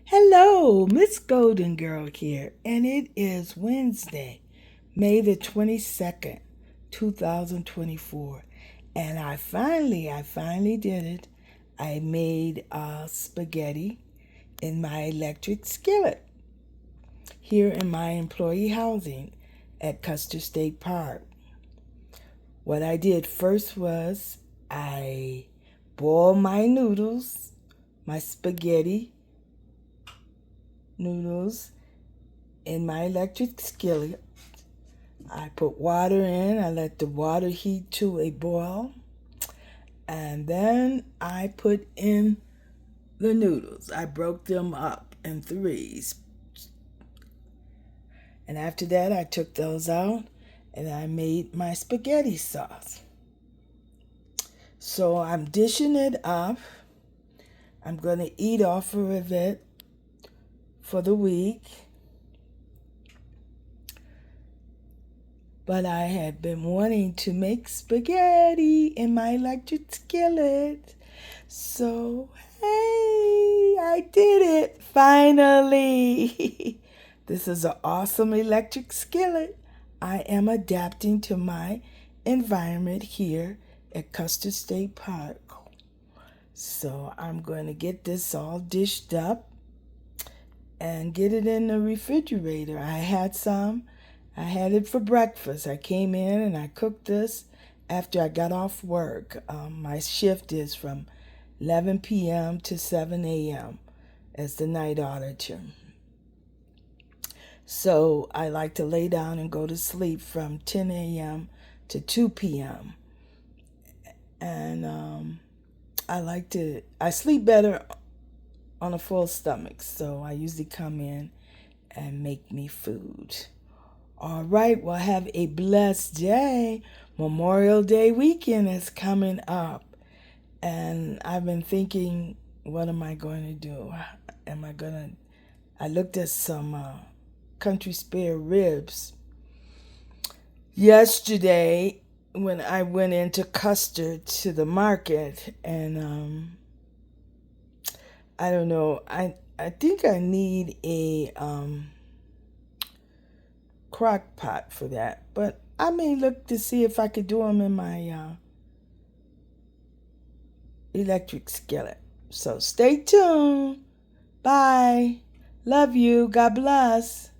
Hello, Miss Golden Girl here, and it is Wednesday, May the 22nd, 2024. And I finally did it. I made spaghetti in my electric skillet here in my employee housing at Custer State Park. What I did first was I boiled my noodles, my spaghetti noodles in my electric skillet. I put water in, I let the water heat to a boil, and then I put in the noodles. I broke them up in threes. And after that, I took those out and I made my spaghetti sauce. So I'm dishing it up. I'm going to eat off of it for the week. But I had been wanting to make spaghetti in my electric skillet. So, hey, I did it finally. This is an awesome electric skillet. I am adapting to my environment here at Custer State Park. So I'm going to get this all dished up and get it in the refrigerator. I had it for breakfast. I came in and I cooked this after I got off work. My shift is from 11 p.m. to 7 a.m. as the night auditor. So I like to lay down and go to sleep from 10 a.m. to 2 p.m. And I sleep better on a full stomach. So I usually come in and make me food. All right, well, have a blessed day. Memorial Day weekend is coming up. And I've been thinking, what am I going to do? I looked at some country spare ribs yesterday when I went into Custer to the market. And I don't know, I think I need a Crockpot for that, but I may look to see if I could do them in my electric skillet. So stay tuned. Bye. Love you. God bless.